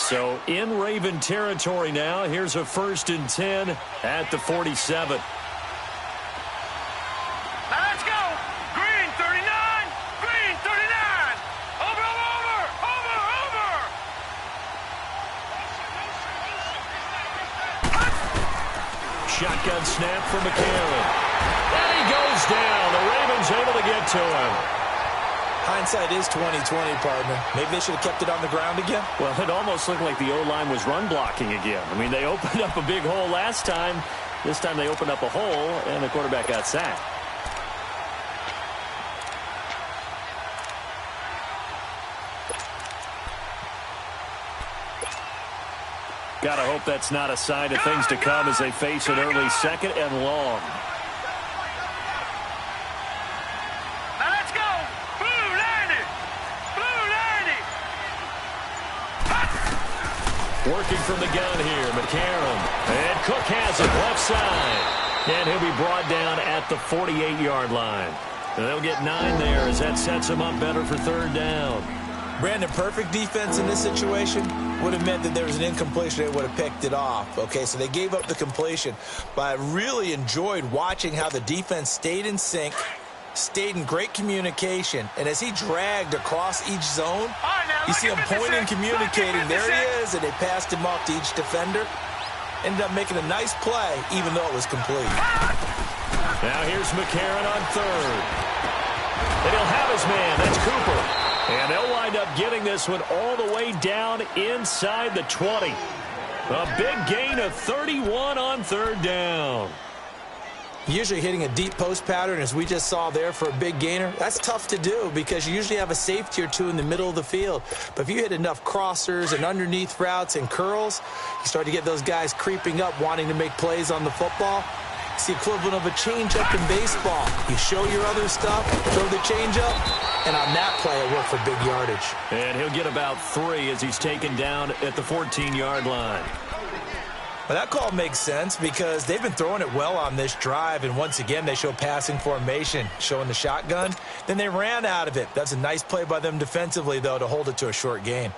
So in Raven territory now. Here's a 1st and 10 at the 47. Let's go. Green 39. Green 39. Over, over, over, over, over. Shotgun snap for McCarron. And he goes down. The Ravens able to get to him. Hindsight is 20/20, partner. Maybe they should have kept it on the ground again. Well, it almost looked like the O-line was run blocking again. I mean, they opened up a big hole last time. This time they opened up a hole, and the quarterback got sacked. Gotta hope that's not a sign of things to come as they face an early 2nd and long. Now let's go. Blue 90. Blue 90. Working from the gun here, McCarron. And Cook has it left side. And he'll be brought down at the 48-yard line. And they'll get 9 there as that sets them up better for 3rd down. Brandon, perfect defense in this situation would have meant that there was an incompletion. They would have picked it off. Okay, so they gave up the completion. But I really enjoyed watching how the defense stayed in sync, stayed in great communication. And as he dragged across each zone, you see him pointing, communicating. There he is, and they passed him off to each defender. Ended up making a nice play, even though it was complete. Now here's McCarron on 3rd. And he'll have his man. That's Cooper. And they'll wind up getting this one all the way down inside the 20. A big gain of 31 on 3rd down. Usually hitting a deep post pattern, as we just saw there, for a big gainer, that's tough to do because you usually have a safety or two in the middle of the field. But if you hit enough crossers and underneath routes and curls, you start to get those guys creeping up, wanting to make plays on the football. It's the equivalent of a changeup in baseball. You show your other stuff, throw the changeup, and on that play, it worked for big yardage. And he'll get about 3 as he's taken down at the 14-yard line. Well, that call makes sense because they've been throwing it well on this drive, and once again, they show passing formation, showing the shotgun. Then they ran out of it. That's a nice play by them defensively, though, to hold it to a short gain.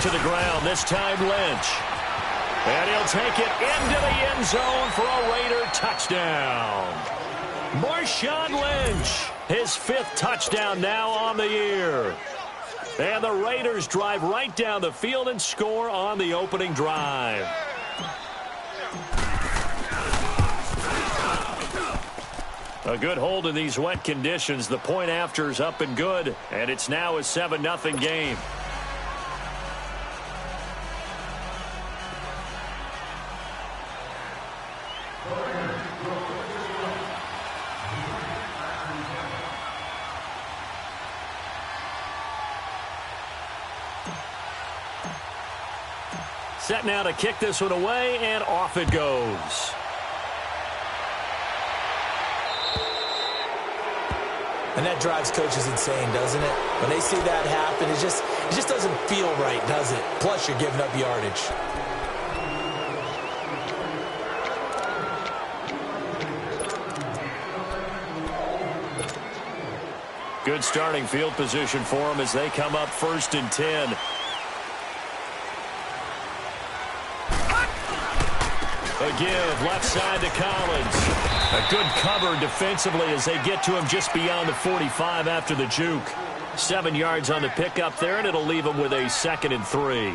To the ground, this time Lynch. And he'll take it into the end zone for a Raider touchdown. Marshawn Lynch, his 5th touchdown now on the year. And the Raiders drive right down the field and score on the opening drive. A good hold in these wet conditions. The point after is up and good, and it's now a 7-0 game. Set now to kick this one away, and off it goes. And that drives coaches insane, doesn't it? When they see that happen, it just doesn't feel right, does it? Plus, you're giving up yardage. Good starting field position for them as they come up 1st and 10. A give left side to Collins. A good cover defensively as they get to him just beyond the 45 after the juke. 7 yards on the pickup there, and it'll leave him with a 2nd and 3.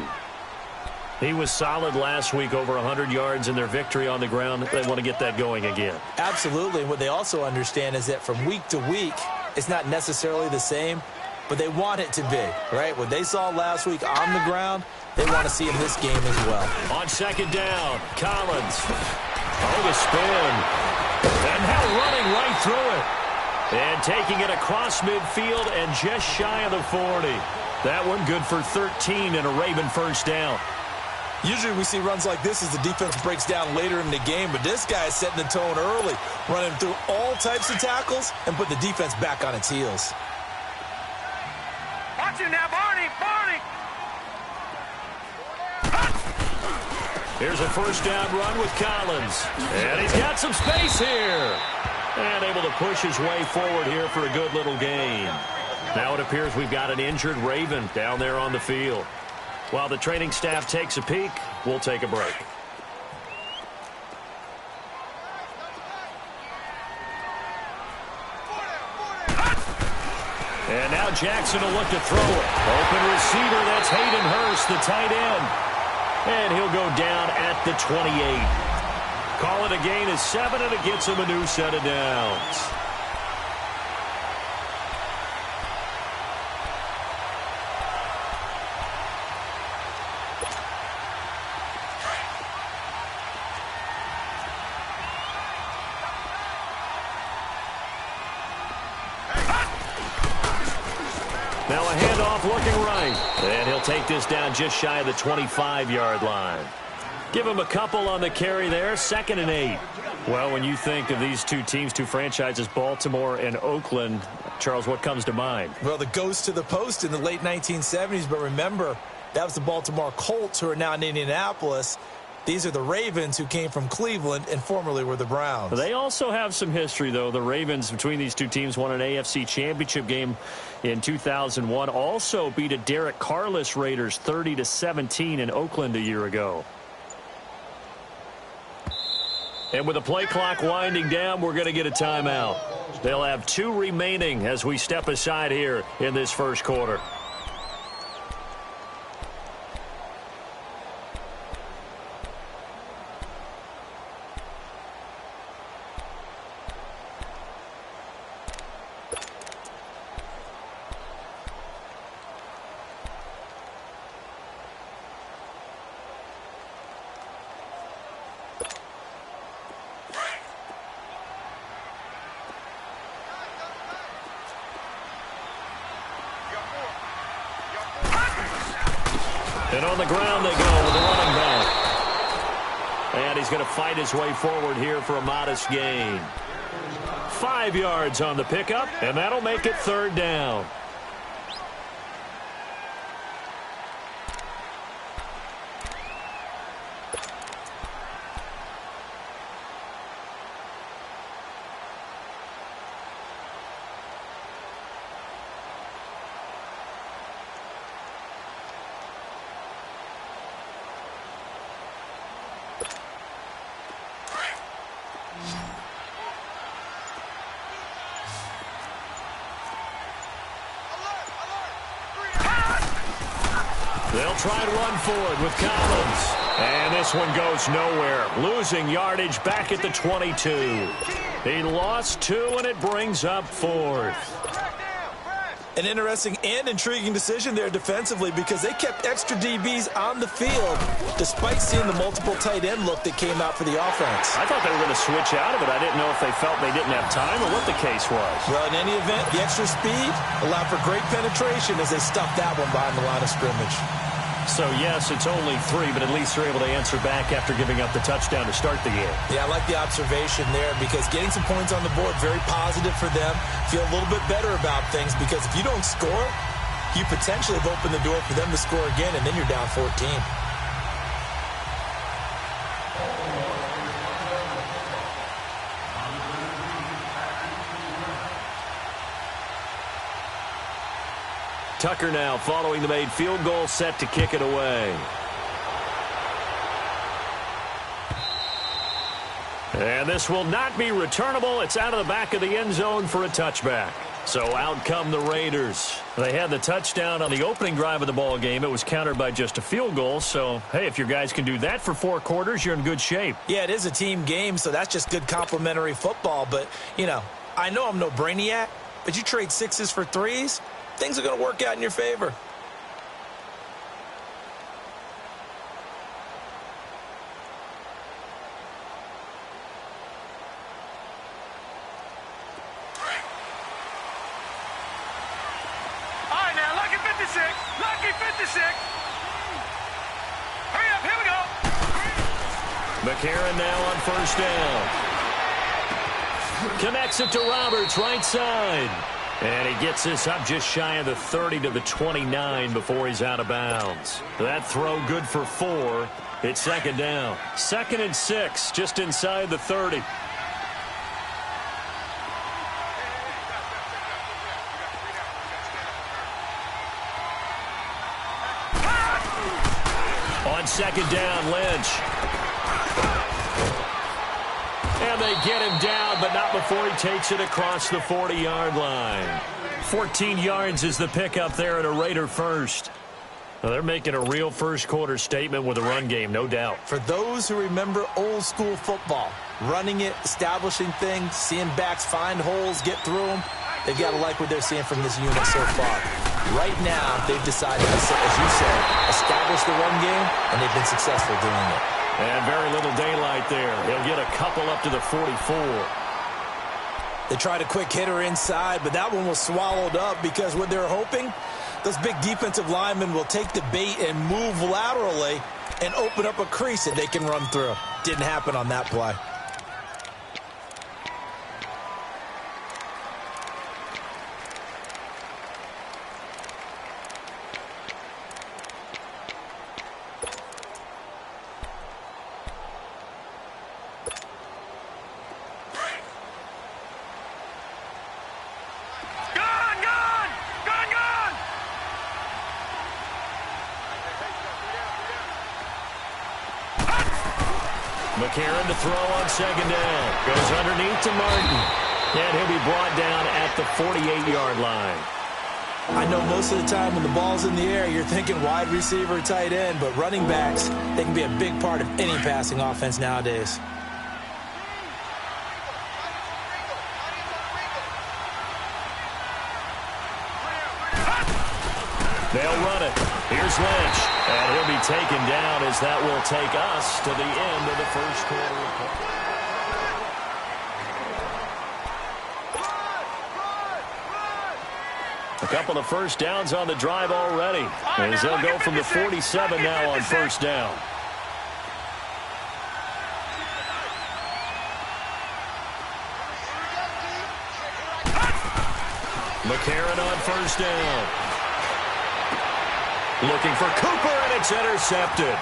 He was solid last week, over 100 yards in their victory on the ground. They want to get that going again. Absolutely. And what they also understand is that from week to week, it's not necessarily the same, but they want it to be, right? What they saw last week on the ground, they want to see in this game as well. On 2nd down, Collins. Oh, the spin. And now running right through it. And taking it across midfield and just shy of the 40. That one good for 13 and a Raven 1st down. Usually we see runs like this as the defense breaks down later in the game, but this guy is setting the tone early, running through all types of tackles and put the defense back on its heels. Watch him now, Barney! Barney! Here's a first down run with Collins. And he's got some space here. And able to push his way forward here for a good little gain. Now it appears we've got an injured Raven down there on the field. While the training staff takes a peek, we'll take a break. And now Jackson will look to throw it. Open receiver, that's Hayden Hurst, the tight end. And he'll go down at the 28. Call it a gain of 7, and it gets him a new set of downs. Now a handoff looking right. And he'll take this down just shy of the 25-yard line. Give him a couple on the carry there, 2nd and 8. Well, when you think of these two teams, two franchises, Baltimore and Oakland, Charles, what comes to mind? Well, the ghost to the post in the late 1970s, but remember, that was the Baltimore Colts, who are now in Indianapolis. These are the Ravens, who came from Cleveland and formerly were the Browns. They also have some history, though. The Ravens, between these two teams, won an AFC championship game in 2001. Also beat a Derek Carless Raiders 30-17 in Oakland a year ago. And with the play clock winding down, we're going to get a timeout. They'll have 2 remaining as we step aside here in this first quarter. And on the ground they go with the running back. And he's going to fight his way forward here for a modest gain. 5 yards on the pickup, and that'll make it 3rd down. They'll try to run forward with Collins. And this one goes nowhere. Losing yardage back at the 22. He lost 2, and it brings up 4th. An interesting and intriguing decision there defensively, because they kept extra DBs on the field despite seeing the multiple tight end look that came out for the offense. I thought they were going to switch out of it. I didn't know if they felt they didn't have time or what the case was. Well, in any event, the extra speed allowed for great penetration as they stuffed that one behind the line of scrimmage. So, yes, it's only 3, but at least they're able to answer back after giving up the touchdown to start the game. Yeah, I like the observation there, because getting some points on the board, very positive for them. Feel a little bit better about things, because if you don't score, you potentially have opened the door for them to score again, and then you're down 14. Tucker now following the made field goal, set to kick it away. And this will not be returnable. It's out of the back of the end zone for a touchback. So out come the Raiders. They had the touchdown on the opening drive of the ball game. It was countered by just a field goal. So, hey, if your guys can do that for 4 quarters, you're in good shape. Yeah, it is a team game, so that's just good complimentary football. But, you know, I know I'm no brainiac, but you trade 6s for 3s, things are going to work out in your favor. All right, now, lucky 56. Lucky 56. Hurry up, here we go. McCarron now on first down. Connects it to Roberts, right side. And he gets this up just shy of the 30 to the 29 before he's out of bounds. That throw good for 4. It's second down. 2nd and 6, just inside the 30. On second down, Lynch. And they get him down, but not before he takes it across the 40-yard line. 14 yards is the pickup there and a Raider first. Well, they're making a real first-quarter statement with a run game, no doubt. For those who remember old-school football, running it, establishing things, seeing backs find holes, get through them, they've got to like what they're seeing from this unit so far. Right now, they've decided to, as you said, establish the run game, and they've been successful doing it. And very little daylight there. He'll get a couple up to the 44. They tried a quick hitter inside, but that one was swallowed up because what they're hoping, those big defensive linemen will take the bait and move laterally and open up a crease that they can run through. Didn't happen on that play. McCarron to throw on second down. Goes underneath to Martin. And he'll be brought down at the 48-yard line. I know most of the time when the ball's in the air, you're thinking wide receiver, tight end, but running backs, they can be a big part of any passing offense nowadays. They'll run it. Here's Lynch. And he'll be taken down as that will take us to the end of the first quarter. A couple of first downs on the drive already. As they'll go from the 47 now on first down. McCarron on first down. Looking for Cooper, and it's intercepted.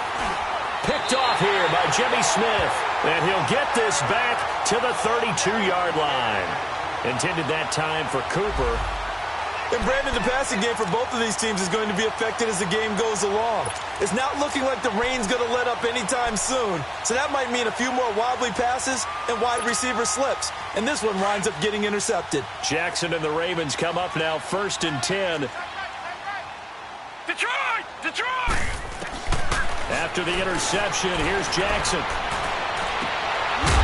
Picked off here by Jimmy Smith. And he'll get this back to the 32-yard line. Intended that time for Cooper. And Brandon, the passing game for both of these teams is going to be affected as the game goes along. It's not looking like the rain's going to let up anytime soon. So that might mean a few more wobbly passes and wide receiver slips. And this one winds up getting intercepted. Jackson and the Ravens come up now 1st and 10. Detroit! Detroit! After the interception, here's Jackson.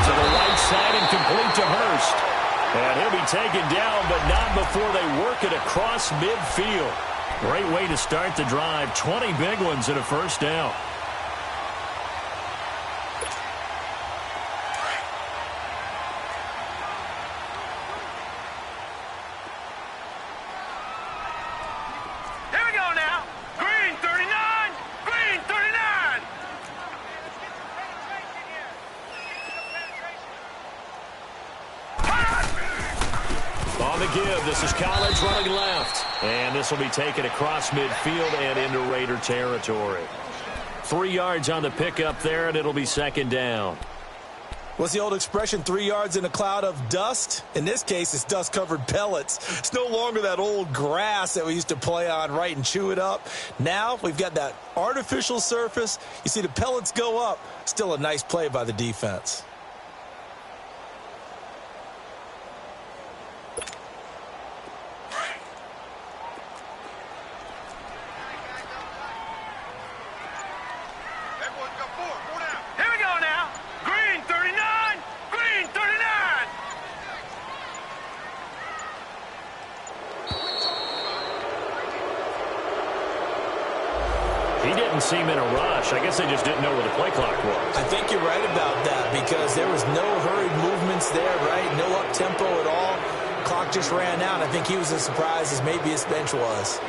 To the right side and complete to Hurst. And he'll be taken down, but not before they work it across midfield. Great way to start the drive. 20 big ones and a first down. Here we go now. Green 39. Green 39. On the give, this is Collins running left. And this will be taken across midfield and into Raider territory. 3 yards on the pickup there, and it'll be second down. What's the old expression, 3 yards in a cloud of dust? In this case, it's dust-covered pellets. It's no longer that old grass that we used to play on, right, and chew it up. Now we've got that artificial surface. You see the pellets go up. Still a nice play by the defense. Here we go now. Green 39. Green 39. He didn't seem in a rush. I guess they just didn't know where the play clock was. I think you're right about that because there was no hurried movements there, right? No up-tempo at all. Clock just ran out. I think he was as surprised as maybe his bench was.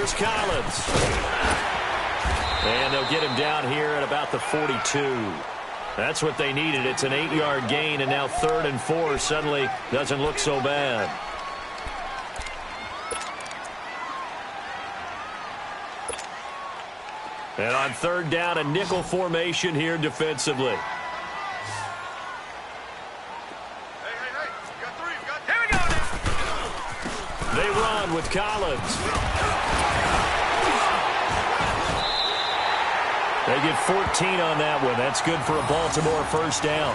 Here's Collins. And they'll get him down here at about the 42. That's what they needed. It's an 8-yard gain, and now 3rd and 4 suddenly doesn't look so bad. And on 3rd down, a nickel formation here defensively. They run with Collins. They get 14 on that one. That's good for a Baltimore first down.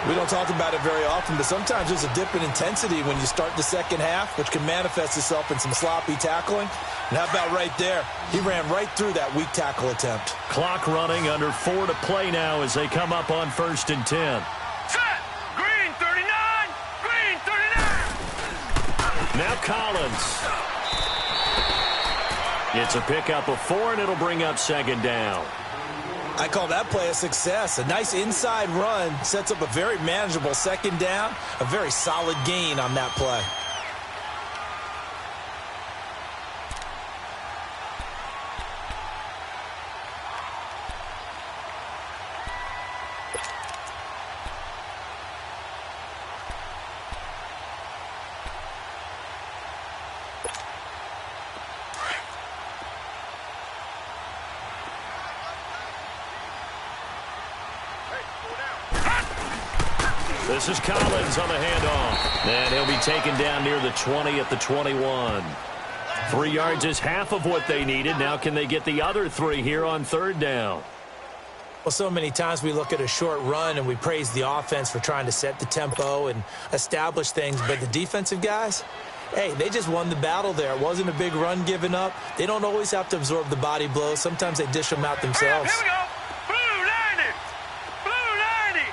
We don't talk about it very often, but sometimes there's a dip in intensity when you start the second half, which can manifest itself in some sloppy tackling. And how about right there? He ran right through that weak tackle attempt. Clock running, under 4 to play now as they come up on 1st and 10. Set! Green 39! Green 39! Now Collins. It's a pickup of 4, and it'll bring up 2nd down. I call that play a success. A nice inside run sets up a very manageable 2nd down. A very solid gain on that play. This is Collins on the handoff. And he'll be taken down near the 20 at the 21. 3 yards is half of what they needed. Now can they get the other 3 here on 3rd down? Well, so many times we look at a short run and we praise the offense for trying to set the tempo and establish things. But the defensive guys, hey, they just won the battle there. It wasn't a big run given up. They don't always have to absorb the body blows. Sometimes they dish them out themselves. Here we go. Blue 90. Blue 90.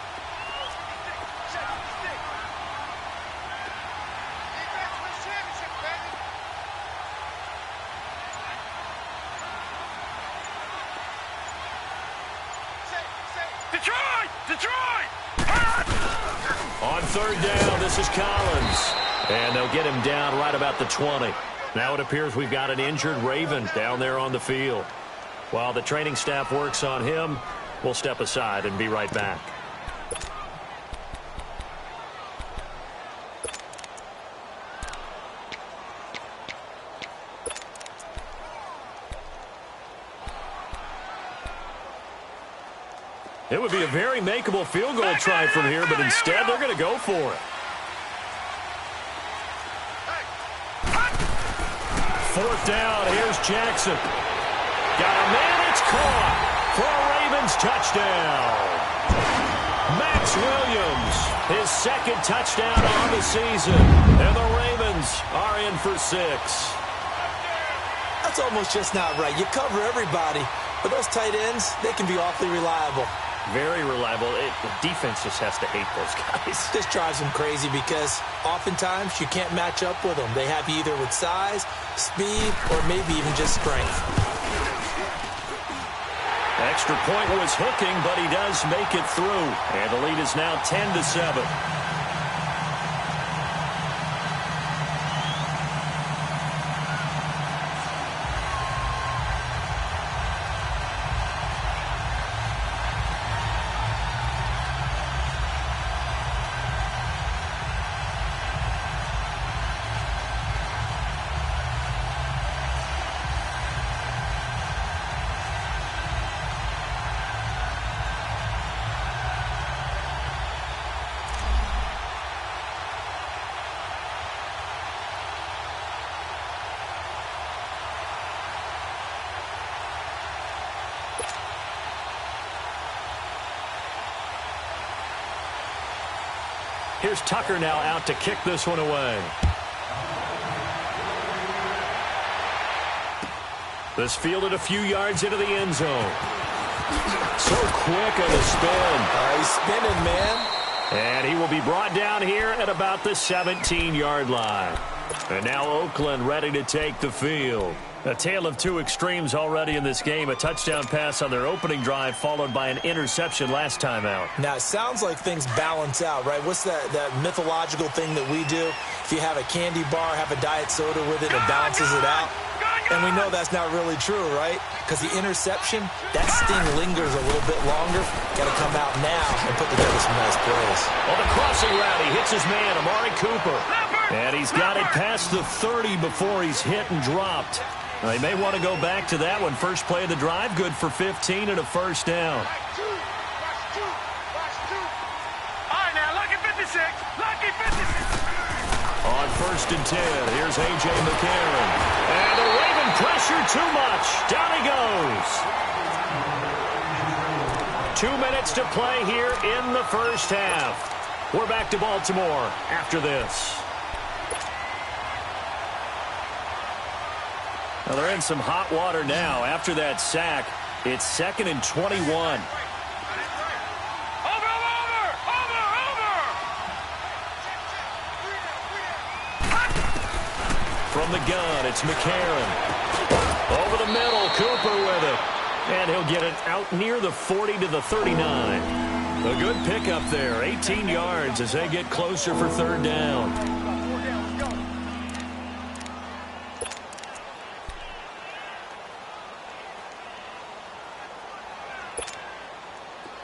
Detroit! Detroit! On 3rd down, this is Collins. And they'll get him down right about the 20. Now it appears we've got an injured Raven down there on the field. While the training staff works on him, we'll step aside and be right back. It would be a very makeable field goal try from here, but instead they're going to go for it. 4th down, here's Jackson. Got a man, it's caught for a Ravens touchdown. Max Williams, his 2nd touchdown on the season. And the Ravens are in for 6. That's almost just not right. You cover everybody, but those tight ends, they can be awfully reliable. Very reliable. The defense just has to hate those guys. This drives them crazy because oftentimes you can't match up with them. They have you either with size, speed, or maybe even just strength. Extra point was hooking, but he does make it through. And the lead is now 10-7. Here's Tucker now out to kick this one away. This fielded a few yards into the end zone. So quick on the spin. He's spinning, man. And he will be brought down here at about the 17-yard line. And now Oakland ready to take the field. A tale of two extremes already in this game. A touchdown pass on their opening drive followed by an interception last time out. Now, it sounds like things balance out, right? What's that mythological thing that we do? If you have a candy bar, have a diet soda with it, it balances it out. And we know that's not really true, right? Because the interception, that sting lingers a little bit longer. Got to come out now and put together some nice plays. On the crossing route, he hits his man, Amari Cooper. And he's got it past the 30 before he's hit and dropped. They may want to go back to that one. First play of the drive, good for 15 and a first down. On 1st and 10, here's A.J. McCarron. And the Raven pressure too much. Down he goes. 2 minutes to play here in the first half. We're back to Baltimore after this. Well, they're in some hot water now. After that sack, it's 2nd and 21. From the gun, it's McCarron. Over the middle, Cooper with it. And he'll get it out near the 40 to the 39. A good pickup there, 18 yards as they get closer for 3rd down.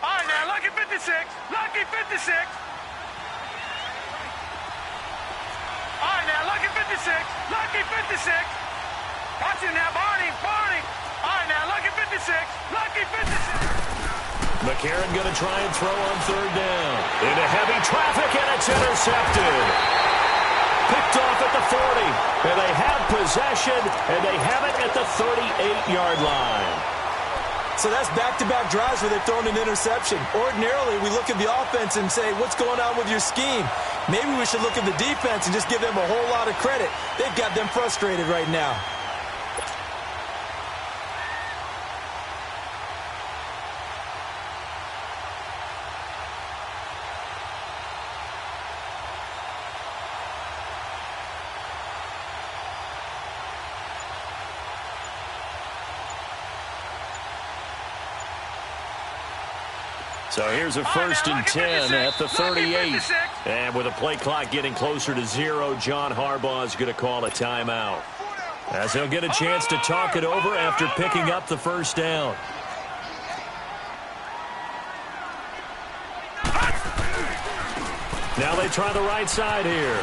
All right, now, lucky 56. Lucky 56. All right, now, lucky 56. Lucky 56. Watch it now, Barney. Barney. All right, now, lucky 56. Lucky 56. McCarron going to try and throw on 3rd down. Into heavy traffic, and it's intercepted. Picked off at the 40. And they have possession, and they have it at the 38-yard line. So that's back-to-back drives where they've thrown an interception. Ordinarily, we look at the offense and say, what's going on with your scheme? Maybe we should look at the defense and just give them a whole lot of credit. They've got them frustrated right now. So here's a 1st and 10 at the 38. And with a play clock getting closer to 0, John Harbaugh is going to call a timeout, as he'll get a chance to talk it over after picking up the 1st down. Now they try the right side here.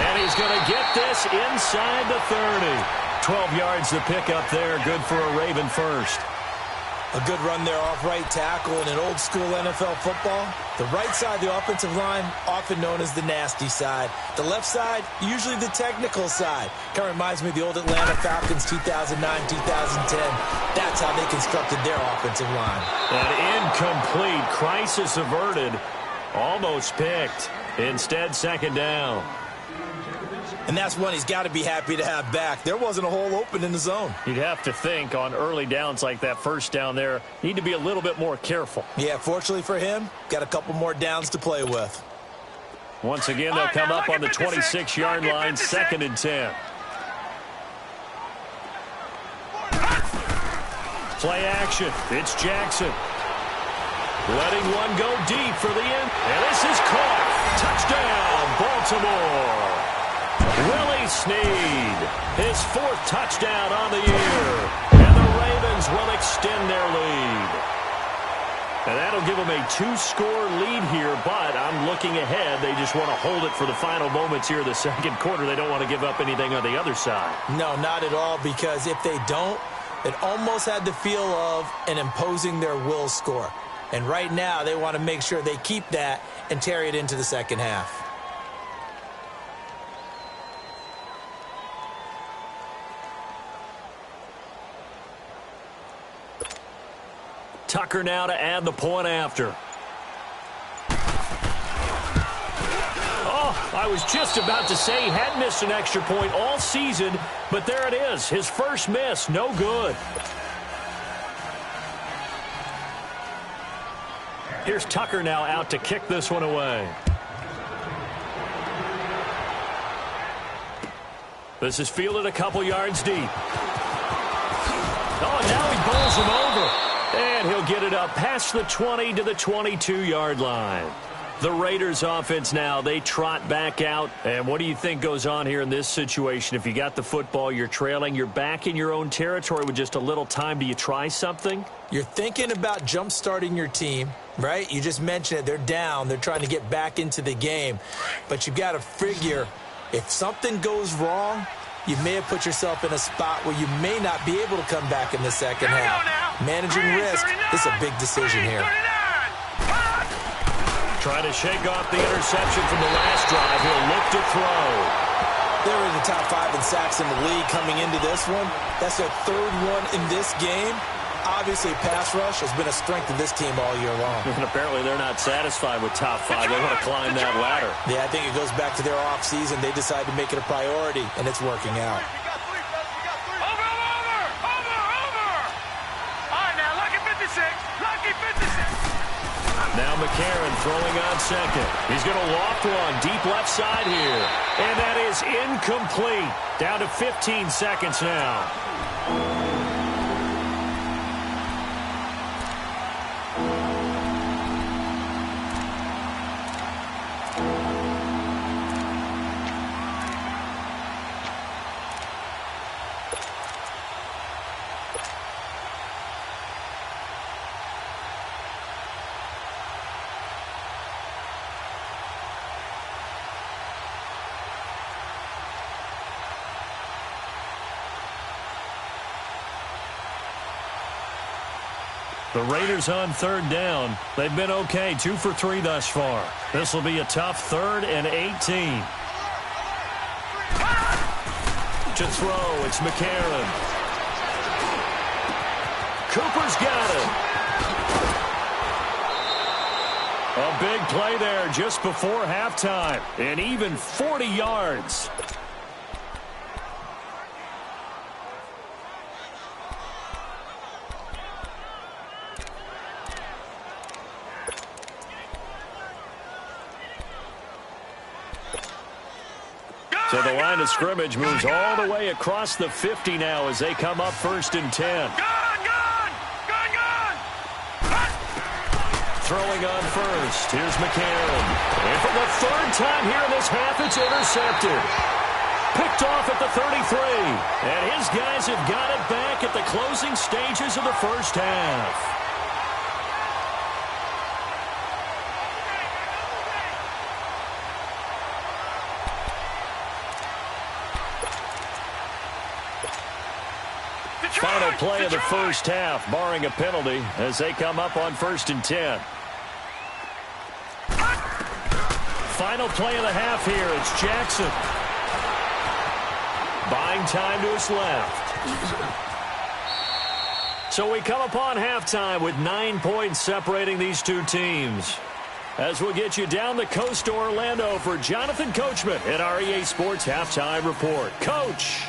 And he's going to get this inside the 30. 12 yards to pick up there. Good for a Raven first. A good run there off right tackle in an old-school NFL football. The right side of the offensive line, often known as the nasty side. The left side, usually the technical side. Kind of reminds me of the old Atlanta Falcons 2009-2010. That's how they constructed their offensive line. An incomplete, crisis averted, almost picked. Instead, 2nd down. And that's one he's got to be happy to have back. There wasn't a hole open in the zone. You'd have to think on early downs like that 1st down there, need to be a little bit more careful. Yeah, fortunately for him, got a couple more downs to play with. Once again, they'll come up on the 26-yard line, 2nd and 10. Play action. It's Jackson. Letting one go deep for the end. And this is caught. Touchdown, Baltimore. Willie Snead, his 4th touchdown on the year. And the Ravens will extend their lead. And that'll give them a 2-score lead here, but I'm looking ahead. They just want to hold it for the final moments here of the 2nd quarter. They don't want to give up anything on the other side. No, not at all, because if they don't, it almost had the feel of an imposing their will score. And right now, they want to make sure they keep that and carry it into the 2nd half. Tucker now to add the point after. Oh, I was just about to say he hadn't missed an extra point all season, but there it is. His first miss, no good. Here's Tucker now out to kick this one away. This is fielded a couple yards deep. Oh, now he bowls him over. And he'll get it up past the 20 to the 22-yard line. The Raiders offense now, they trot back out. And what do you think goes on here in this situation? If you got the football, you're trailing, you're back in your own territory with just a little time. Do you try something? You're thinking about jump-starting your team, right? You just mentioned it. They're down. They're trying to get back into the game. But you've got to figure if something goes wrong, you may have put yourself in a spot where you may not be able to come back in the second half. Managing risk is a big decision here. Trying to shake off the interception from the last drive. He'll look to throw. They're in the top 5 in sacks in the league coming into this one. That's their 3rd one in this game. Obviously, pass rush has been a strength of this team all year long. And apparently they're not satisfied with top 5. They want to climb that ladder. Yeah, I think it goes back to their offseason. They decided to make it a priority, and it's working out. Over! All right, now, lucky 56. Lucky 56. Now McCarron throwing on second. He's going to loft one deep left side here. And that is incomplete. Down to 15 seconds now. The Raiders on 3rd down. They've been okay, 2 for 3 thus far. This will be a tough 3rd and 18. To throw, it's McCarron. Cooper's got it. A big play there just before halftime. And even 40 yards. So the line of scrimmage moves all the way across the 50 now as they come up 1st and 10. Gone! Throwing on first. Here's McCarron. And for the 3rd time here in this half, it's intercepted. Picked off at the 33. And his guys have got it back at the closing stages of the 1st half. Final play of the 1st half, barring a penalty, as they come up on 1st and 10. Final play of the half here. It's Jackson. Buying time to his left. So we come upon halftime with 9 points separating these two teams. As we'll get you down the coast to Orlando for Jonathan Coachman at our EA Sports Halftime Report. Coach.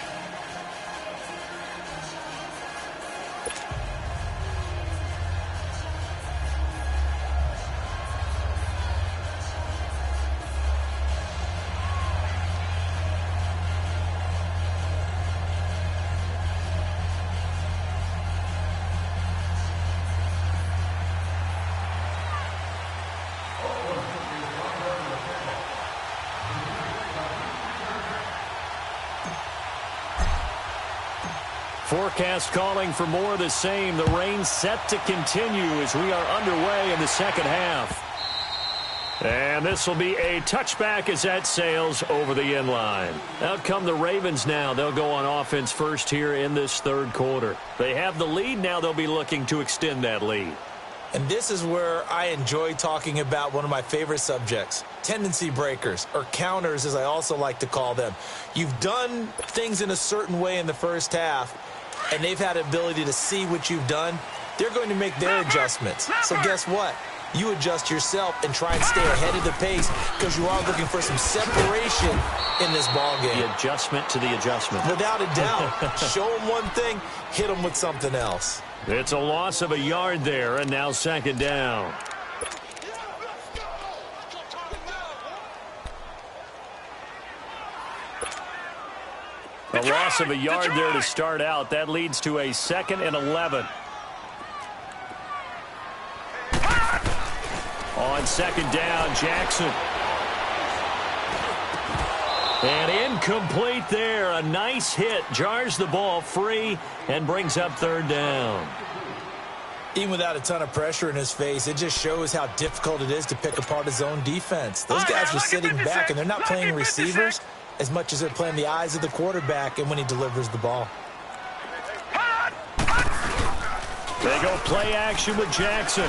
Forecast calling for more of the same. The rain set to continue as we are underway in the 2nd half. And this will be a touchback as that sails over the end line. Out come the Ravens now. They'll go on offense first here in this 3rd quarter. They have the lead. Now they'll be looking to extend that lead. And this is where I enjoy talking about one of my favorite subjects, tendency breakers, or counters as I also like to call them. You've done things in a certain way in the 1st half, and they've had the ability to see what you've done. They're going to make their adjustments. So guess what? You adjust yourself and try and stay ahead of the pace because you are looking for some separation in this ballgame. The adjustment to the adjustment. Without a doubt. Show them one thing, hit them with something else. It's a loss of a yard there, and now 2nd down. A loss of a yard there to start out. That leads to a 2nd and 11. On second down, Jackson. And incomplete there. A nice hit. Jars the ball free and brings up third down. Even without a ton of pressure in his face, it just shows how difficult it is to pick apart his own defense. Those guys are sitting back, and they're not playing receivers as much as they're playing the eyes of the quarterback and when he delivers the ball. They go play action with Jackson.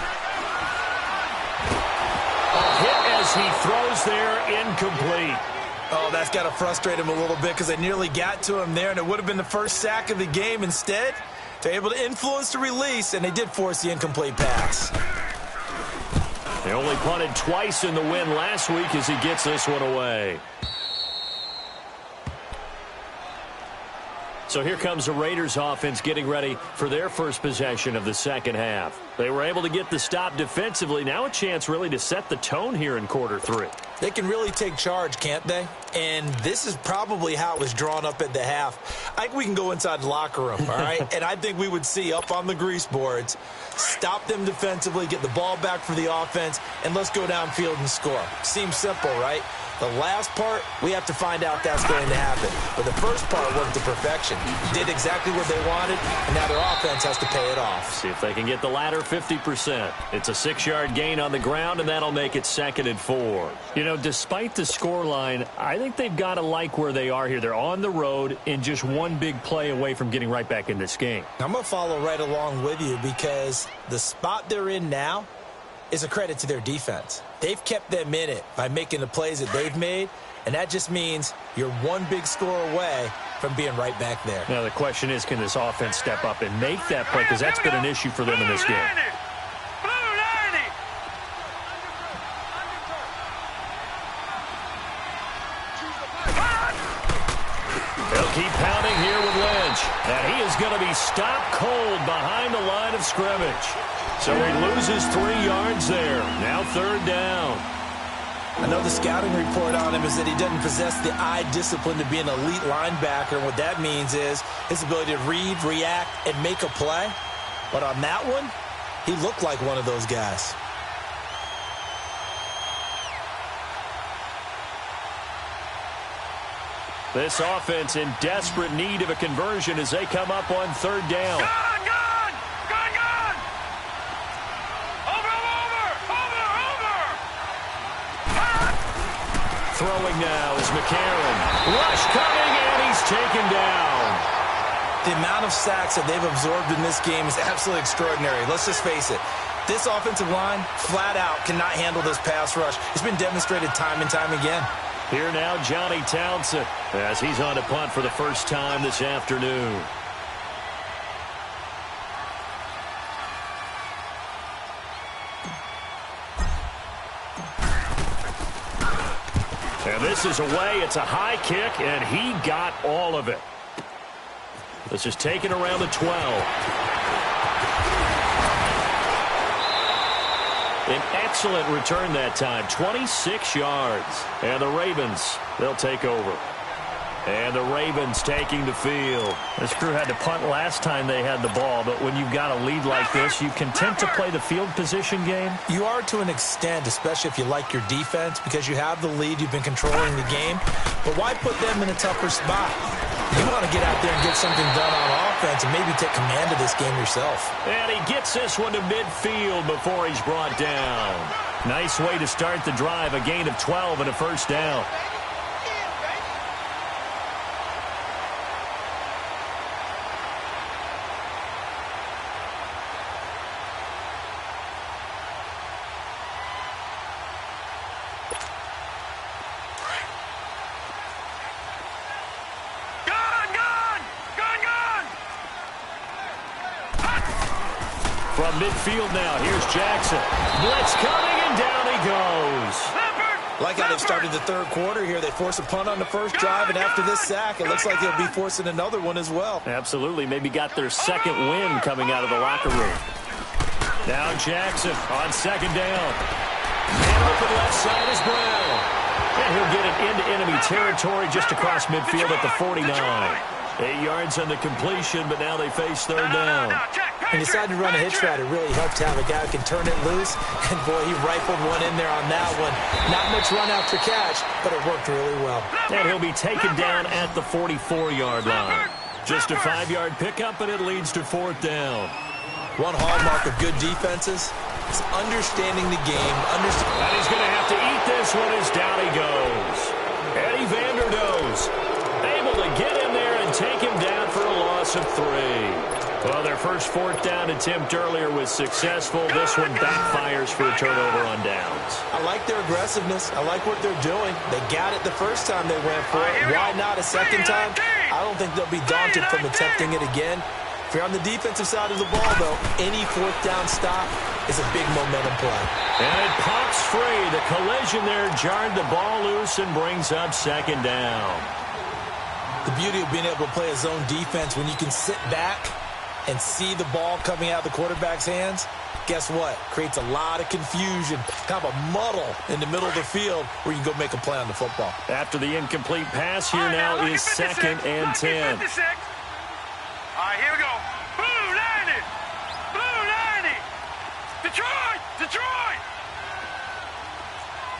A hit as he throws there, incomplete. Oh, that's got to frustrate him a little bit because they nearly got to him there, and it would have been the first sack of the game. Instead, they're able to influence the release, and they did force the incomplete pass. They only punted twice in the win last week as he gets this one away. So here comes the Raiders offense getting ready for their first possession of the second half. They were able to get the stop defensively. Now a chance really to set the tone here in quarter three. They can really take charge, can't they? And this is probably how it was drawn up at the half. I think we can go inside the locker room, all right? And I think we would see up on the grease boards, stop them defensively, get the ball back for the offense, and let's go downfield and score. Seems simple, right? The last part, we have to find out if that's going to happen. But the first part worked to perfection. Did exactly what they wanted, and now their offense has to pay it off. See if they can get the latter 50%. It's a 6-yard gain on the ground, and that'll make it 2nd and 4. You know, despite the scoreline, I think they've got to like where they are here. They're on the road and just one big play away from getting right back in this game. I'm going to follow right along with you because the spot they're in now is a credit to their defense. They've kept them in it by making the plays that they've made, and that just means you're one big score away from being right back there. Now the question is, can this offense step up and make that play? Because that's been an issue for them in this game. They'll keep pounding here with Lynch. And he is going to be stopped cold behind the line of scrimmage. So he loses 3 yards there. Now 3rd down. I know the scouting report on him is that he doesn't possess the eye discipline to be an elite linebacker. And what that means is his ability to read, react, and make a play. But on that one, he looked like one of those guys. This offense in desperate need of a conversion as they come up on 3rd down. Throwing now is McCarron. Rush coming, and he's taken down. The amount of sacks that they've absorbed in this game is absolutely extraordinary. Let's just face it. This offensive line, flat out, cannot handle this pass rush. It's been demonstrated time and time again. Here now, Johnny Townsend, as he's on to punt for the first time this afternoon. And this is away. It's a high kick, and he got all of it. This is taken around the 12. An excellent return that time, 26 yards. And the Ravens, they'll take over. And the Ravens taking the field. This crew had to punt last time they had the ball, but when you've got a lead like this, you content to play the field position game? You are to an extent, especially if you like your defense, because you have the lead, you've been controlling the game. But why put them in a tougher spot? You want to get out there and get something done on offense and maybe take command of this game yourself. And he gets this one to midfield before he's brought down. Nice way to start the drive, a gain of 12 and a first down. From midfield now, here's Jackson. Blitz coming, and down he goes. Like how they've started the third quarter here. They force a punt on the first drive, and after this sack, it looks like they'll be forcing another one as well. Absolutely. Maybe got their second win coming out of the locker room. Now Jackson on second down. Man open left side is Brown. And he'll get it into enemy territory just across midfield at the 49. 8 yards on the completion, but now they face third down. Check. He decided to run a hitch route. It really helped to have a guy who can turn it loose. And, boy, he rifled one in there on that one. Not much run after catch, but it worked really well. And he'll be taken down at the 44-yard line. Just a 5-yard pickup, and it leads to 4th down. One hallmark of good defenses is understanding the game. And he's going to have to eat this one as down he goes. Eddie Vanderdoes able to get in there and take him down for a loss of 3. Well, their first 4th down attempt earlier was successful. This one backfires for a turnover on downs. I like their aggressiveness. I like what they're doing. They got it the first time they went for it. Why not a second time? I don't think they'll be daunted from attempting it again. If you're on the defensive side of the ball, though, any 4th down stop is a big momentum play. And it pops free. The collision there jarred the ball loose and brings up 2nd down. The beauty of being able to play a zone defense when you can sit back and see the ball coming out of the quarterback's hands, guess what? Creates a lot of confusion, kind of a muddle in the middle of the field where you can go make a play on the football. After the incomplete pass, here now is 2nd and 10. All right, here we go. Blue 90. Blue 90. Detroit. Detroit.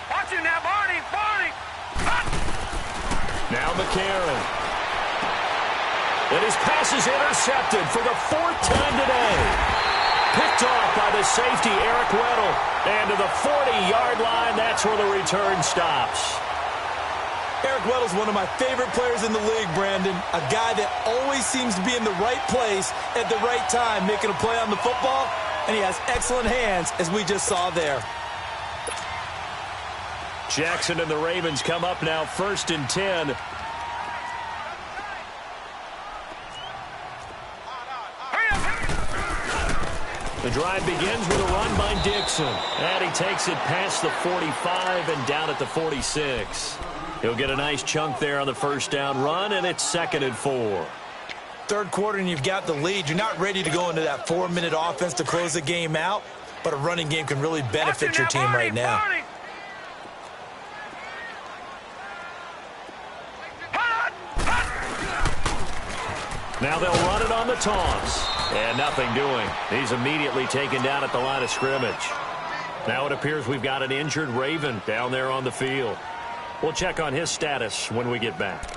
Watch him now, Barney. Barney. Hot. Now McCarron. And his pass is intercepted for the 4th time today. Picked off by the safety, Eric Weddle. And to the 40-yard line, that's where the return stops. Eric Weddle's one of my favorite players in the league, Brandon. A guy that always seems to be in the right place at the right time, making a play on the football. And he has excellent hands, as we just saw there. Jackson and the Ravens come up now 1st and 10. The drive begins with a run by Dixon. And he takes it past the 45 and down at the 46. He'll get a nice chunk there on the 1st down run, and it's 2nd and 4. 3rd quarter, and you've got the lead. You're not ready to go into that 4-minute offense to close the game out, but a running game can really benefit your team right now. Now they'll run it on the toss. And nothing doing. He's immediately taken down at the line of scrimmage. Now it appears we've got an injured Raven down there on the field. We'll check on his status when we get back.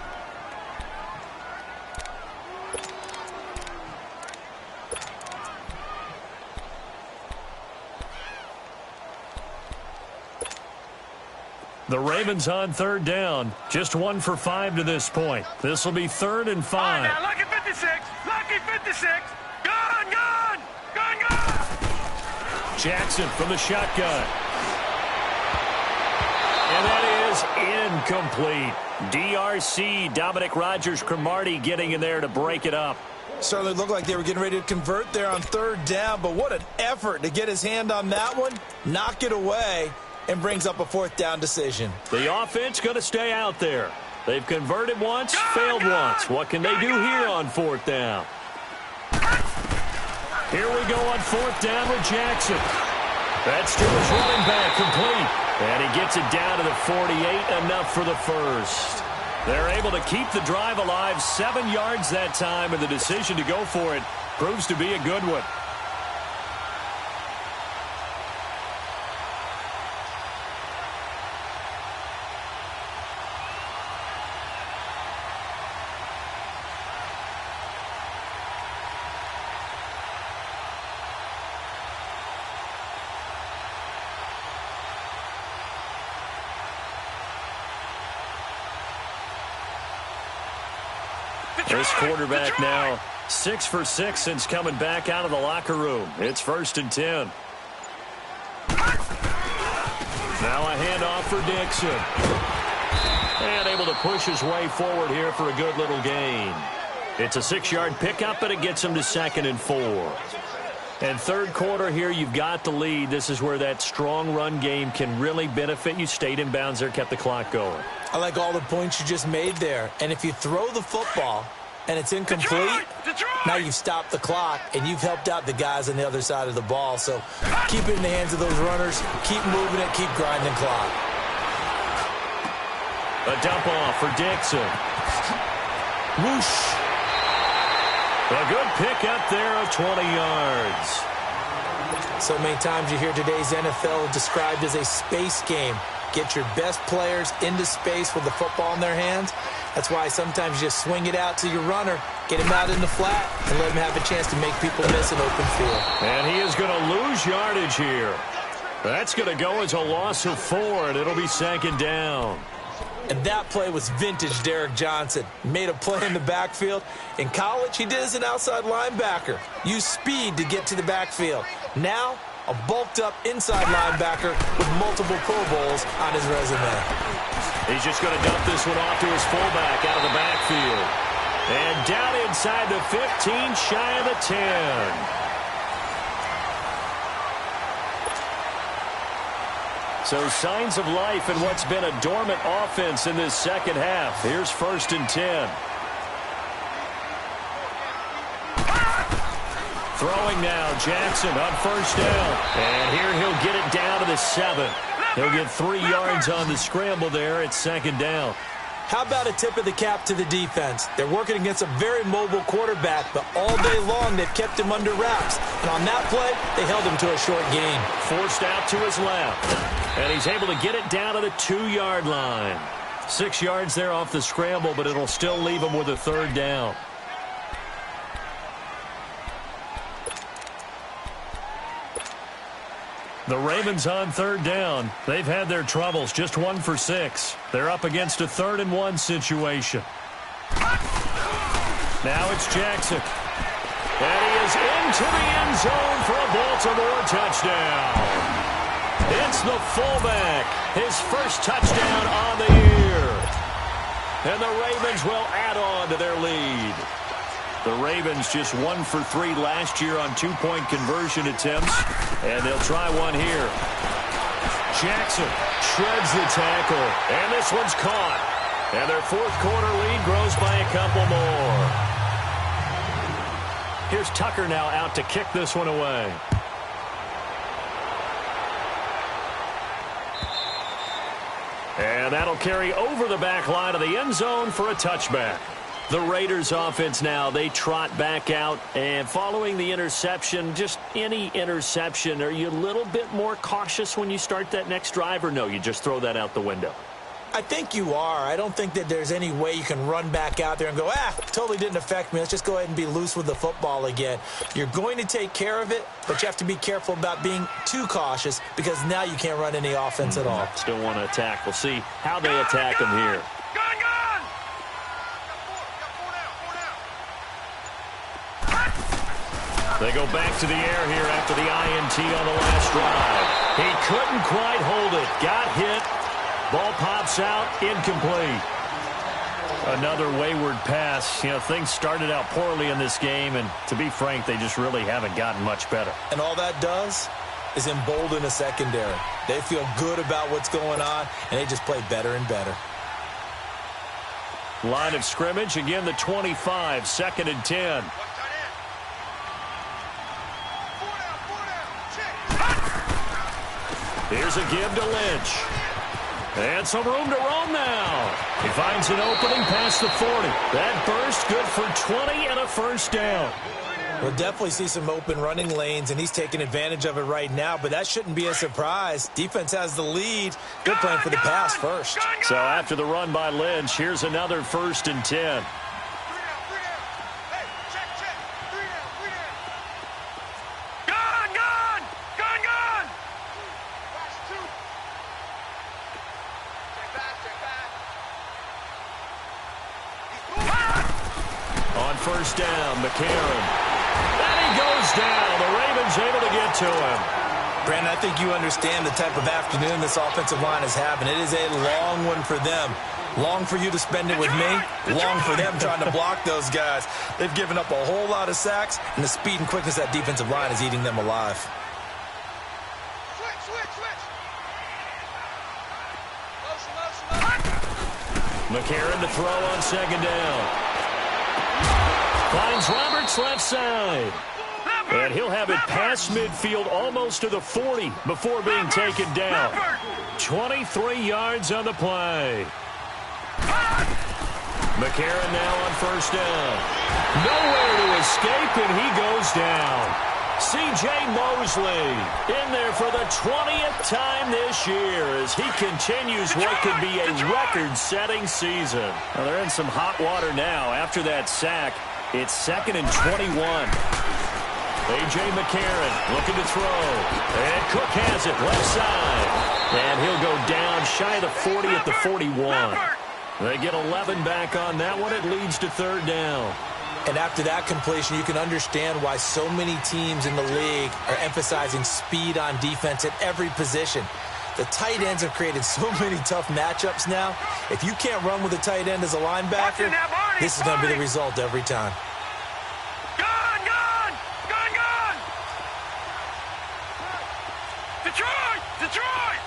The Ravens on 3rd down. Just 1 for 5 to this point. This will be 3rd and 5. All right, now, lucky 56. Lucky 56. Gun, gun. Gun, gun. Jackson from the shotgun. And that is incomplete. DRC, Dominic Rodgers-Cromartie getting in there to break it up. Certainly looked like they were getting ready to convert there on 3rd down, but what an effort to get his hand on that one, knock it away, and brings up a 4th down decision. The offense going to stay out there. They've converted once, failed once. What can they do here on 4th down? Here we go on 4th down with Jackson. That's to his running back, complete. And he gets it down to the 48, enough for the 1st. They're able to keep the drive alive, 7 yards that time, and the decision to go for it proves to be a good one. This quarterback now 6 for 6 since coming back out of the locker room. It's 1st and 10. Now a handoff for Dixon. And able to push his way forward here for a good little gain. It's a 6-yard pickup, and it gets him to 2nd and 4. And 3rd quarter here, you've got the lead. This is where that strong run game can really benefit you. Stayed in bounds there, kept the clock going. I like all the points you just made there. And if you throw the football and it's incomplete, now you've stopped the clock and you've helped out the guys on the other side of the ball. So keep it in the hands of those runners. Keep moving it. Keep grinding clock. A dump off for Dixon. Whoosh. A good pick up there of 20 yards. So many times you hear today's NFL described as a space game. Get your best players into space with the football in their hands. That's why sometimes you just swing it out to your runner, get him out in the flat, and let him have a chance to make people miss an open field. And he is going to lose yardage here. That's going to go as a loss of 4, and it'll be 2nd down. And that play was vintage Derek Johnson. Made a play in the backfield. In college, he did as an outside linebacker. Used speed to get to the backfield. Now, a bulked-up inside linebacker with multiple Pro Bowls on his resume. He's just going to dump this one off to his fullback out of the backfield. And down inside the 15, shy of the 10. So signs of life in what's been a dormant offense in this second half. Here's 1st and 10. Throwing now, Jackson on 1st down. And here he'll get it down to the 7. He'll get 3 yards on the scramble there at 2nd down. How about a tip of the cap to the defense? They're working against a very mobile quarterback, but all day long they've kept him under wraps. And on that play, they held him to a short gain. Forced out to his left. And he's able to get it down to the 2-yard line. 6 yards there off the scramble, but it'll still leave him with a 3rd down. The Ravens on 3rd down. They've had their troubles, just 1 for 6. They're up against a 3rd and 1 situation. Now it's Jackson. And he is into the end zone for a Baltimore touchdown. It's the fullback, his first touchdown on the year. And the Ravens will add on to their lead. The Ravens just 1 for 3 last year on 2-point conversion attempts, and they'll try one here. Jackson shreds the tackle, and this one's caught. And their 4th quarter lead grows by a couple more. Here's Tucker now out to kick this one away. And that'll carry over the back line of the end zone for a touchback. The Raiders offense now, they trot back out, and following the interception, just any interception, are you a little bit more cautious when you start that next drive, or no, you just throw that out the window? I think you are. I don't think that there's any way you can run back out there and go, totally didn't affect me. Let's just go ahead and be loose with the football again. You're going to take care of it, but you have to be careful about being too cautious because now you can't run any offense at all. Still want to attack. We'll see how they attack them here. They go back to the air here after the INT on the last drive. He couldn't quite hold it. Got hit. Ball pops out. Incomplete. Another wayward pass. You know, things started out poorly in this game, and to be frank, they just really haven't gotten much better. And all that does is embolden a secondary. They feel good about what's going on, and they just play better and better. Line of scrimmage, again the 25, 2nd and 10. Here's a give to Lynch. And some room to roam now. He finds an opening past the 40. That burst good for 20 and a 1st down. We'll definitely see some open running lanes, and he's taking advantage of it right now, but that shouldn't be a surprise. Defense has the lead. They're playing for the pass first. So after the run by Lynch, here's another 1st and 10. On 1st down, McCarron. And he goes down. The Ravens able to get to him. Brandon, I think you understand the type of afternoon this offensive line is having. It is a long one for them. Long for you to spend it with me. Long for them trying to block those guys. They've given up a whole lot of sacks, and the speed and quickness of that defensive line is eating them alive. McCarron to throw on 2nd down. Finds Roberts left side. And he'll have it past midfield almost to the 40 before being taken down. 23 yards on the play. McCarron now on first down. Nowhere to escape, and he goes down. C.J. Mosley in there for the 20th time this year as he continues what could be a record-setting season. Well, they're in some hot water now. After that sack, it's 2nd and 21. A.J. McCarron looking to throw. And Cook has it left side. And he'll go down shy of the 40 at the 41. They get 11 back on that one. It leads to 3rd down. And after that completion, you can understand why so many teams in the league are emphasizing speed on defense at every position. The tight ends have created so many tough matchups now. If you can't run with a tight end as a linebacker, this is going to be the result every time. Gun, gun! Gun, gun! Detroit! Detroit!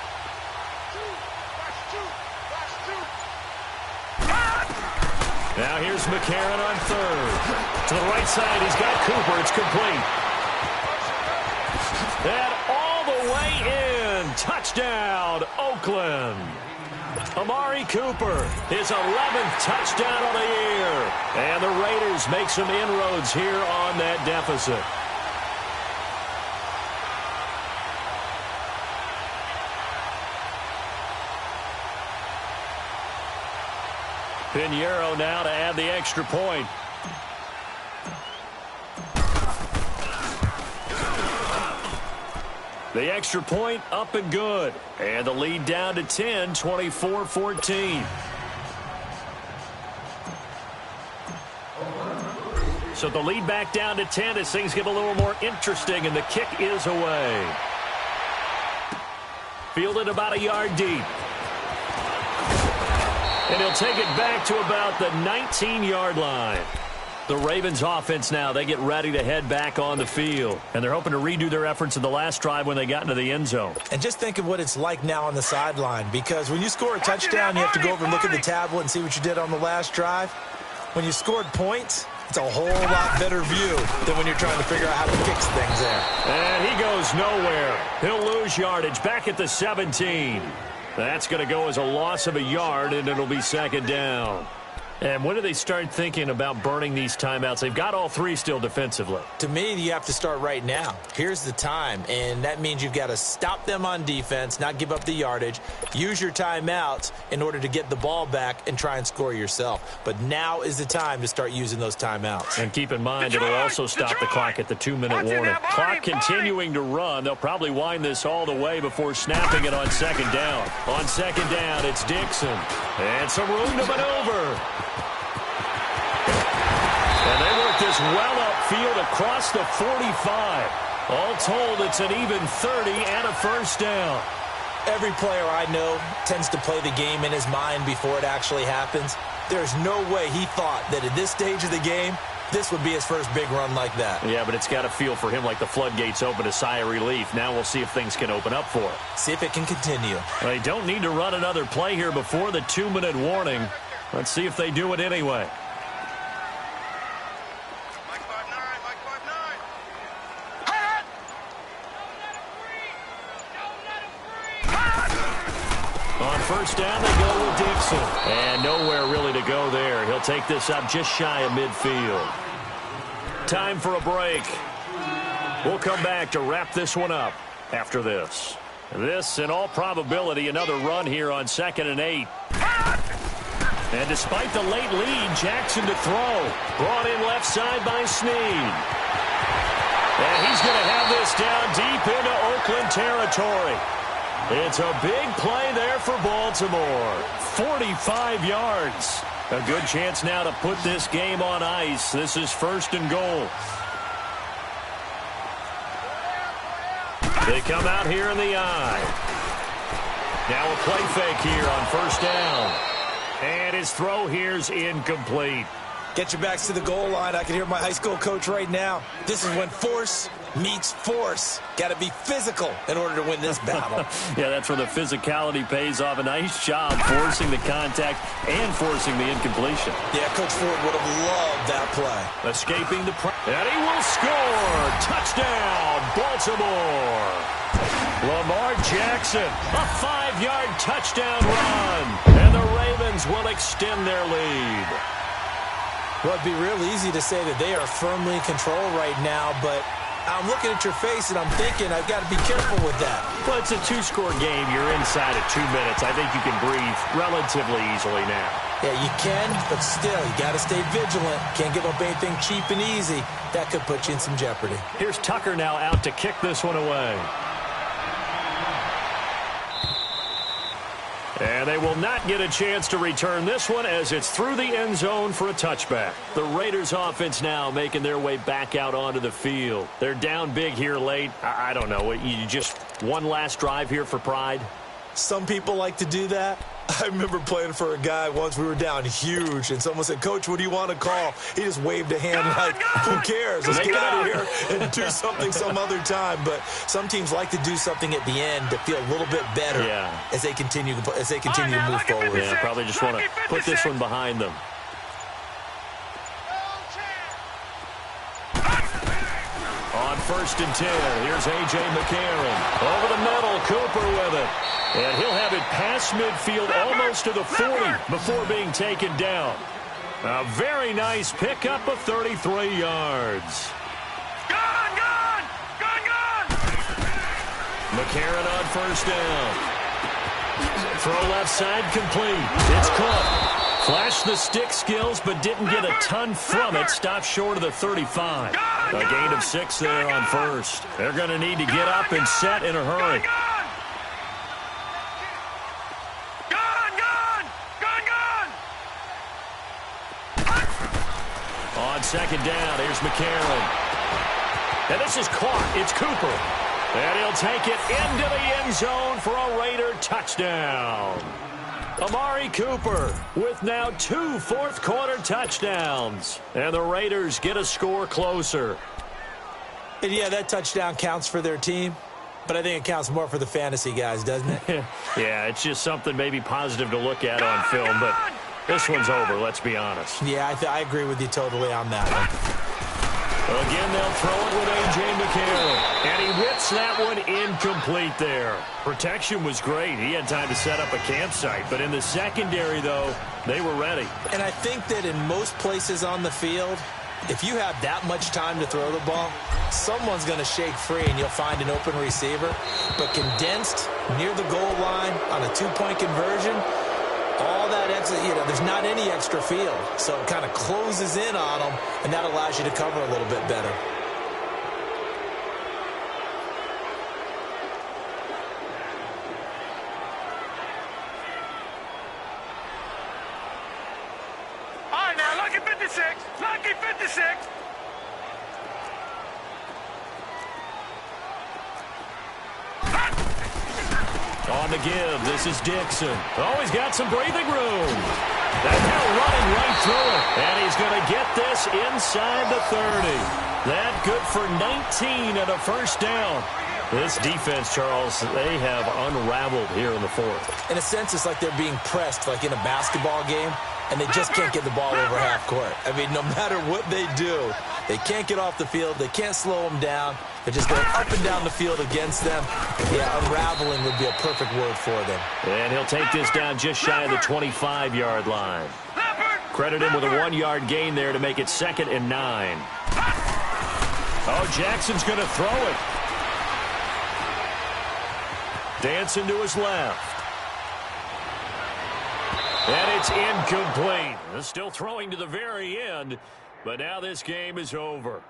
Now here's McCarron on 3rd. To the right side, he's got Cooper. It's complete. And all the way in. Touchdown, Oakland. Amari Cooper, his 11th touchdown of the year. And the Raiders make some inroads here on that deficit. Pinheiro now to add the extra point. The extra point up and good. And the lead down to 10, 24-14. So the lead back down to 10 as things get a little more interesting, and the kick is away. Fielded about a yard deep. And he'll take it back to about the 19-yard line. The Ravens offense now, they get ready to head back on the field. And they're hoping to redo their efforts in the last drive when they got into the end zone. And just think of what it's like now on the sideline, because when you score a touchdown, you have to go over and look at the tablet and see what you did on the last drive. When you scored points, it's a whole lot better view than when you're trying to figure out how to fix things there. And he goes nowhere. He'll lose yardage back at the 17. That's going to go as a loss of a yard, and it'll be 2nd down. And when do they start thinking about burning these timeouts? They've got all 3 still defensively. To me, you have to start right now. Here's the time, and that means you've got to stop them on defense, not give up the yardage, use your timeouts in order to get the ball back and try and score yourself. But now is the time to start using those timeouts. And keep in mind, it'll also stop the clock at the 2-minute warning. Clock continuing to run. They'll probably wind this all the way before snapping it on 2nd down. On 2nd down, it's Dixon. And some room to maneuver. And they work this well upfield across the 45. All told, it's an even 30 and a 1st down. Every player I know tends to play the game in his mind before it actually happens. There's no way he thought that at this stage of the game, this would be his first big run like that. Yeah, but it's got to feel for him like the floodgates open, a sigh of relief. Now we'll see if things can open up for him. See if it can continue. They don't need to run another play here before the 2-minute warning. Let's see if they do it anyway. On 1st down, they go with Dixon. And nowhere really to go there. He'll take this up just shy of midfield. Time for a break. We'll come back to wrap this one up after this. This, in all probability, another run here on 2nd and 8. And despite the late lead, Jackson to throw. Brought in left side by Snead. And he's going to have this down deep into Oakland territory. It's a big play there for Baltimore. 45 yards. A good chance now to put this game on ice. This is 1st and goal. They come out here in the eye. Now a play fake here on 1st down. And his throw here's incomplete. Get your backs to the goal line. I can hear my high school coach right now. This is when force meets force. Got to be physical in order to win this battle. Yeah, that's where the physicality pays off. A nice job forcing the contact and forcing the incompletion. Yeah, Coach Ford would have loved that play. Escaping the pressure. And he will score. Touchdown, Baltimore. Lamar Jackson, a 5-yard touchdown run. And the Ravens will extend their lead. Well, it'd be real easy to say that they are firmly in control right now, but I'm looking at your face and I'm thinking I've got to be careful with that. Well, it's a two-score game. You're inside of 2 minutes. I think you can breathe relatively easily now. Yeah, you can, but still, you got to stay vigilant. Can't give up anything cheap and easy. That could put you in some jeopardy. Here's Tucker now out to kick this one away. And they will not get a chance to return this one as it's through the end zone for a touchback. The Raiders offense now making their way back out onto the field. They're down big here late. I don't know. You just one last drive here for pride? Some people like to do that. I remember playing for a guy once. We were down huge, and someone said, "Coach, what do you want to call?" He just waved a hand like, who cares? Let's get out of here and do something some other time. But some teams like to do something at the end to feel a little bit better as they continue to move forward. Yeah, probably just want to put this one behind them. On 1st and 10, here's A.J. McCarron. Over the middle, Cooper with it. And he'll have it past midfield almost to the 40 before being taken down. A very nice pickup of 33 yards. Gone! McCarron on 1st down. Throw left side complete. It's caught. Flashed the stick skills, but didn't get a ton from it. Stopped short of the 35. A gain of 6 there on 1st. They're going to need to get up and set in a hurry. On 2nd down, here's McCarron. And this is caught. It's Cooper. And he'll take it into the end zone for a Raider touchdown. Amari Cooper with now 2 fourth-quarter touchdowns. And the Raiders get a score closer. And yeah, that touchdown counts for their team, but I think it counts more for the fantasy guys, doesn't it? Yeah, it's just something maybe positive to look at on film, but this one's over, let's be honest. Yeah, I agree with you totally on that one. Again, they'll throw it with A.J. McCarron. And he whips that one incomplete there. Protection was great. He had time to set up a campsite. But in the secondary, though, they were ready. And I think that in most places on the field, if you have that much time to throw the ball, someone's going to shake free and you'll find an open receiver. But condensed near the goal line on a 2-point conversion, all that extra, there's not any extra field. So it kind of closes in on them, and that allows you to cover a little bit better. All right, now, lucky 56. Lucky 56. On the give, this is Dixon. Oh, he's got some breathing room. That ball running right through it. And he's going to get this inside the 30. That good for 19 and a 1st down. This defense, Charles, they have unraveled here in the 4th. In a sense, it's like they're being pressed, like in a basketball game, and they just can't get the ball over half court. I mean, no matter what they do, they can't get off the field. They can't slow them down. They're just going up and down the field against them. Yeah, unraveling would be a perfect word for them. And he'll take this down just shy of the 25-yard line. Credit him with a 1-yard gain there to make it 2nd and 9. Oh, Jackson's going to throw it. Dancing to his left. And it's incomplete. Still throwing to the very end, but now this game is over.